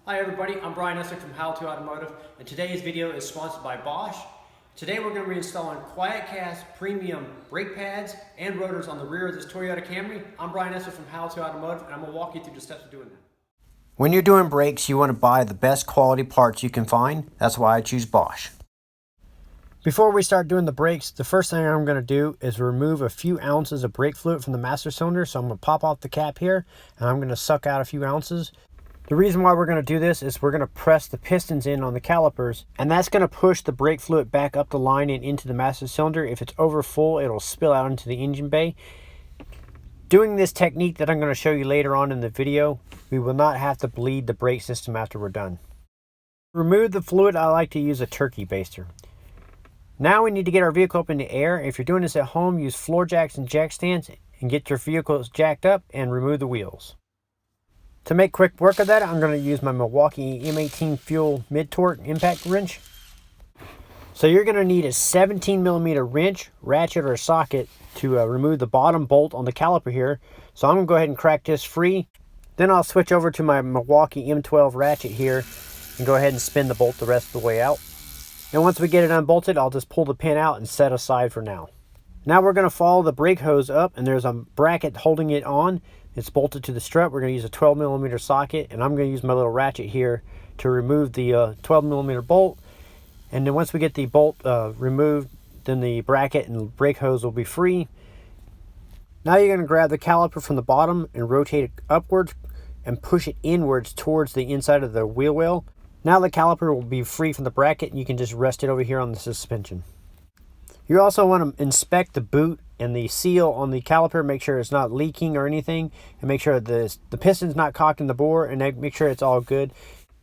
Hi everybody, I'm Brian Eslick from Automotive, and today's video is sponsored by Bosch. Today we're going to be installing QuietCast premium brake pads and rotors on the rear of this Toyota Camry. I'm Brian Eslick from Automotive, and I'm going to walk you through the steps of doing that. When you're doing brakes, you want to buy the best quality parts you can find. That's why I choose Bosch. Before we start doing the brakes, the first thing I'm going to do is remove a few ounces of brake fluid from the master cylinder. So I'm going to pop off the cap here, and I'm going to suck out a few ounces. The reason why we're going to do this is we're going to press the pistons in on the calipers, and that's going to push the brake fluid back up the line and into the master cylinder. If it's over full, it'll spill out into the engine bay. Doing this technique that I'm going to show you later on in the video, we will not have to bleed the brake system after we're done. To remove the fluid, I like to use a turkey baster. Now we need to get our vehicle up in the air. If you're doing this at home, use floor jacks and jack stands and get your vehicles jacked up and remove the wheels. To make quick work of that, I'm going to use my Milwaukee M18 Fuel mid-torque impact wrench. So you're going to need a 17mm wrench, ratchet, or socket to remove the bottom bolt on the caliper here. So I'm going to go ahead and crack this free. Then I'll switch over to my Milwaukee M12 ratchet here and go ahead and spin the bolt the rest of the way out. And once we get it unbolted, I'll just pull the pin out and set aside for now. Now we're going to follow the brake hose up, and there's a bracket holding it on. It's bolted to the strut. We're going to use a 12mm socket, and I'm going to use my little ratchet here to remove the 12mm bolt. And then once we get the bolt removed, then the bracket and brake hose will be free. Now you're going to grab the caliper from the bottom and rotate it upwards and push it inwards towards the inside of the wheel well. Now the caliper will be free from the bracket, and you can just rest it over here on the suspension. You also want to inspect the boot and the seal on the caliper, make sure it's not leaking or anything, and make sure the piston's not cocked in the bore, and make sure it's all good.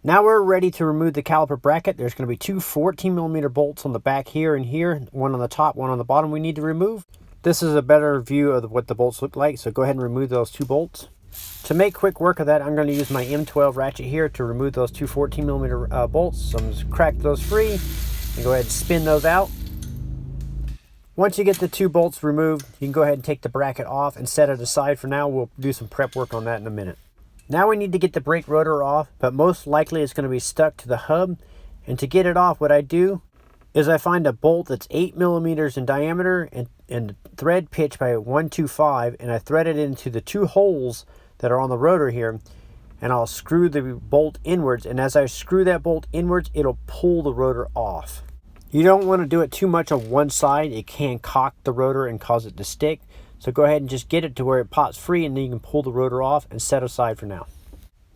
Now we're ready to remove the caliper bracket. There's going to be two 14mm bolts on the back here and here, one on the top, one on the bottom we need to remove. This is a better view of what the bolts look like, so go ahead and remove those two bolts. To make quick work of that, I'm going to use my M12 ratchet here to remove those two 14mm bolts. So I'm just crack those free and go ahead and spin those out. Once you get the two bolts removed, you can go ahead and take the bracket off and set it aside for now. We'll do some prep work on that in a minute. Now we need to get the brake rotor off, but most likely it's going to be stuck to the hub. And to get it off, what I do is I find a bolt that's 8mm in diameter and thread pitch by 125, and I thread it into the two holes that are on the rotor here, and I'll screw the bolt inwards, and as I screw that bolt inwards, it'll pull the rotor off. You don't want to do it too much on one side. It can cock the rotor and cause it to stick. So go ahead and just get it to where it pops free, and then you can pull the rotor off and set aside for now.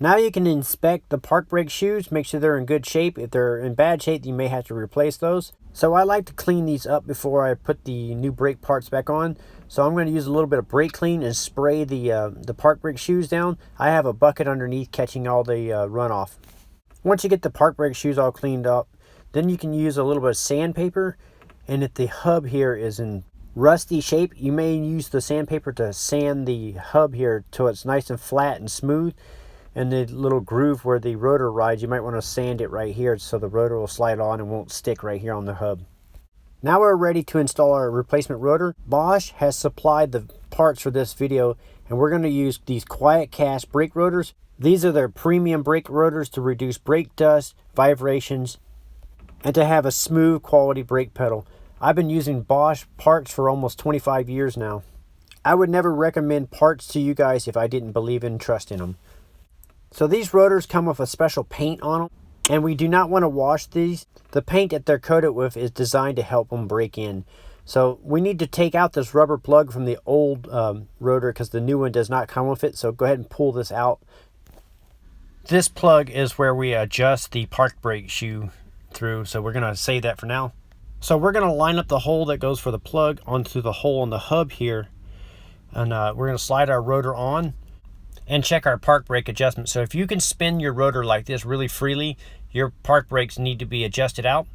Now you can inspect the park brake shoes, make sure they're in good shape. If they're in bad shape, you may have to replace those. So I like to clean these up before I put the new brake parts back on. So I'm going to use a little bit of brake clean and spray the park brake shoes down. I have a bucket underneath catching all the runoff. Once you get the park brake shoes all cleaned up, then you can use a little bit of sandpaper, and if the hub here is in rusty shape, you may use the sandpaper to sand the hub here till it's nice and flat and smooth. And the little groove where the rotor rides, you might want to sand it right here so the rotor will slide on and won't stick right here on the hub. Now we're ready to install our replacement rotor. Bosch has supplied the parts for this video, and we're going to use these QuietCast brake rotors. These are their premium brake rotors to reduce brake dust, vibrations, and to have a smooth quality brake pedal. I've been using Bosch parts for almost 25 years now. I would never recommend parts to you guys if I didn't believe and trust in them. So these rotors come with a special paint on them, and we do not want to wash these. The paint that they're coated with is designed to help them break in. So we need to take out this rubber plug from the old rotor because the new one does not come with it. So go ahead and pull this out. This plug is where we adjust the park brake shoe through, so we're going to save that for now. So we're going to line up the hole that goes for the plug onto the hole on the hub here, and we're going to slide our rotor on and check our park brake adjustment. So if you can spin your rotor like this really freely, your park brakes need to be adjusted out.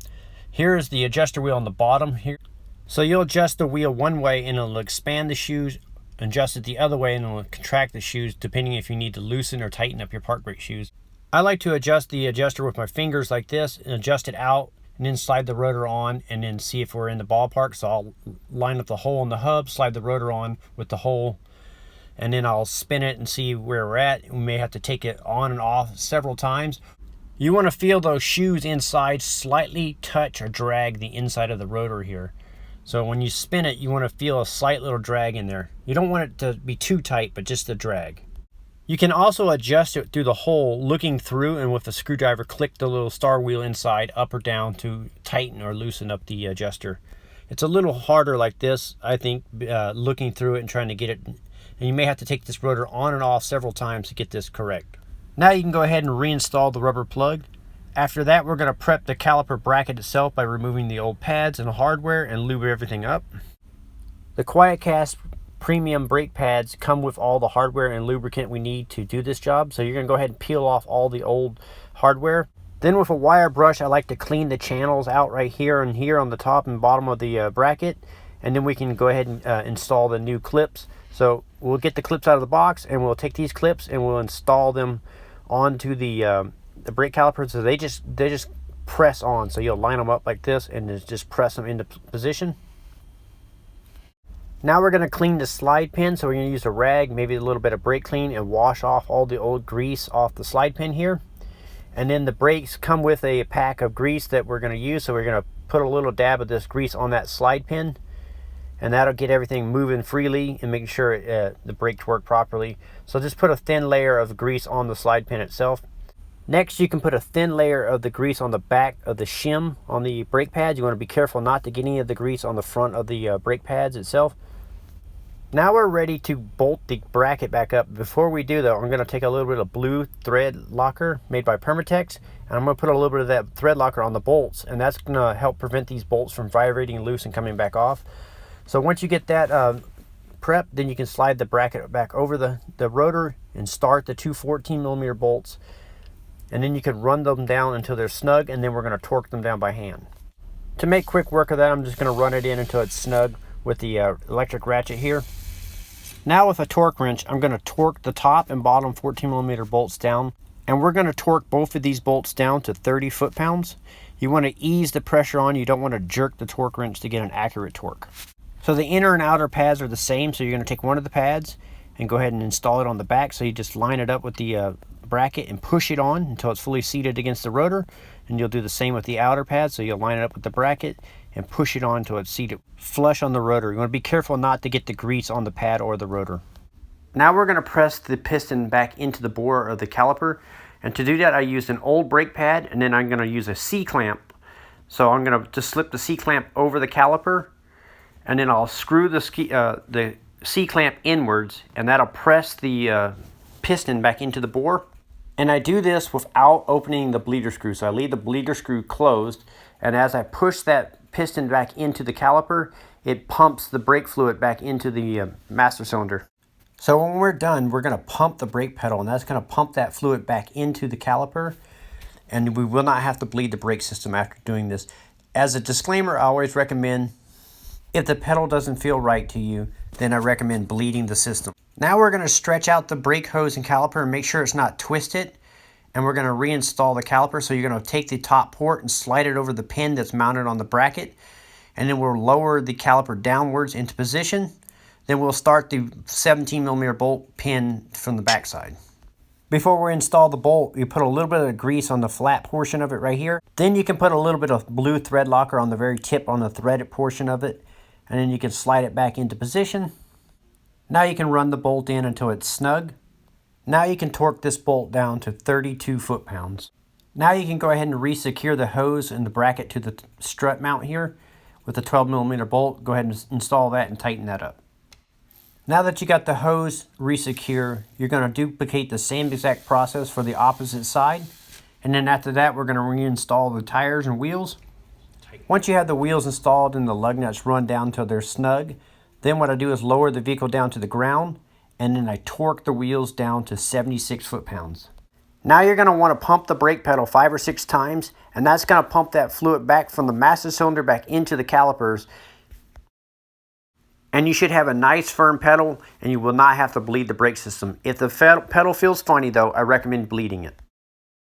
Here is the adjuster wheel on the bottom here. So you'll adjust the wheel one way and it'll expand the shoes, adjust it the other way and it'll contract the shoes depending if you need to loosen or tighten up your park brake shoes. I like to adjust the adjuster with my fingers like this and adjust it out and then slide the rotor on and then see if we're in the ballpark. So I'll line up the hole in the hub, slide the rotor on with the hole, and then I'll spin it and see where we're at. We may have to take it on and off several times, You want to feel those shoes inside slightly touch or drag the inside of the rotor here. So when you spin it, you want to feel a slight little drag in there. You don't want it to be too tight, but just a drag. You can also adjust it through the hole, looking through, and with a screwdriver, click the little star wheel inside, up or down, to tighten or loosen up the adjuster. It's a little harder like this, I think, looking through it and trying to get it. And you may have to take this rotor on and off several times to get this correct. Now you can go ahead and reinstall the rubber plug. After that, we're going to prep the caliper bracket itself by removing the old pads and hardware and lube everything up. The QuietCast premium brake pads come with all the hardware and lubricant we need to do this job. So you're going to go ahead and peel off all the old hardware. Then with a wire brush, I like to clean the channels out right here and here on the top and bottom of the bracket. And then we can go ahead and install the new clips. So we'll get the clips out of the box, and we'll take these clips and we'll install them onto the brake calipers. So they just press on. So you'll line them up like this and just press them into position. Now we're going to clean the slide pin. So we're going to use a rag, maybe a little bit of brake clean, and wash off all the old grease off the slide pin here. And then the brakes come with a pack of grease that we're going to use. So we're going to put a little dab of this grease on that slide pin, and that'll get everything moving freely and making sure the brakes work properly. So just put a thin layer of grease on the slide pin itself. Next, you can put a thin layer of the grease on the back of the shim on the brake pads. You want to be careful not to get any of the grease on the front of the brake pads itself. Now we're ready to bolt the bracket back up. Before we do though, I'm going to take a little bit of blue thread locker made by Permatex, and I'm going to put a little bit of that thread locker on the bolts, and that's going to help prevent these bolts from vibrating loose and coming back off. So once you get that prepped, then you can slide the bracket back over the rotor and start the two 14mm bolts, and then you can run them down until they're snug, and then we're going to torque them down by hand. To make quick work of that, I'm just going to run it in until it's snug with the electric ratchet here. Now with a torque wrench, I'm going to torque the top and bottom 14mm bolts down, and we're going to torque both of these bolts down to 30 foot-pounds. You want to ease the pressure on. You don't want to jerk the torque wrench to get an accurate torque. So the inner and outer pads are the same, so you're going to take one of the pads and go ahead and install it on the back. So you just line it up with the bracket and push it on until it's fully seated against the rotor, and you'll do the same with the outer pad. So you'll line it up with the bracket and push it on until it's seated flush on the rotor. You want to be careful not to get the grease on the pad or the rotor. Now we're going to press the piston back into the bore of the caliper, and to do that I used an old brake pad, and then I'm going to use a C-clamp. So I'm going to just slip the C-clamp over the caliper, and then I'll screw the C-clamp inwards, and that'll press the piston back into the bore. And I do this without opening the bleeder screw. So I leave the bleeder screw closed, and as I push that piston back into the caliper, it pumps the brake fluid back into the master cylinder. So when we're done, we're going to pump the brake pedal, and that's going to pump that fluid back into the caliper, and we will not have to bleed the brake system after doing this. As a disclaimer, I always recommend, if the pedal doesn't feel right to you, then I recommend bleeding the system. Now we're going to stretch out the brake hose and caliper and make sure it's not twisted, and we're going to reinstall the caliper. So you're going to take the top port and slide it over the pin that's mounted on the bracket, and then we'll lower the caliper downwards into position. Then we'll start the 17mm bolt pin from the backside. Before we install the bolt, you put a little bit of grease on the flat portion of it right here. Then you can put a little bit of blue thread locker on the very tip on the threaded portion of it, and then you can slide it back into position. Now you can run the bolt in until it's snug. Now you can torque this bolt down to 32 foot-pounds. Now you can go ahead and re-secure the hose and the bracket to the strut mount here with a 12mm bolt. Go ahead and install that and tighten that up. Now that you got the hose re-secure, you're going to duplicate the same exact process for the opposite side. And then after that, we're going to reinstall the tires and wheels. Once you have the wheels installed and the lug nuts run down until they're snug, then what I do is lower the vehicle down to the ground, and then I torque the wheels down to 76 foot-pounds. Now you're going to want to pump the brake pedal 5 or 6 times, and that's going to pump that fluid back from the master cylinder back into the calipers. And you should have a nice firm pedal, and you will not have to bleed the brake system. If the pedal feels funny though, I recommend bleeding it.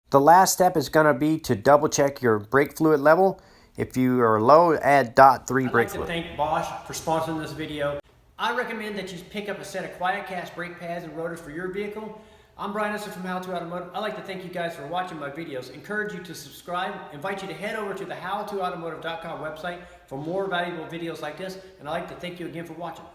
The last step is going to be to double check your brake fluid level. If you are low, add .3 brake fluid. I'd like to thank Bosch for sponsoring this video. I recommend that you pick up a set of QuietCast brake pads and rotors for your vehicle. I'm Brian Esser from How To Automotive. I'd like to thank you guys for watching my videos. Encourage you to subscribe. Invite you to head over to the howtoautomotive.com website for more valuable videos like this. And I'd like to thank you again for watching.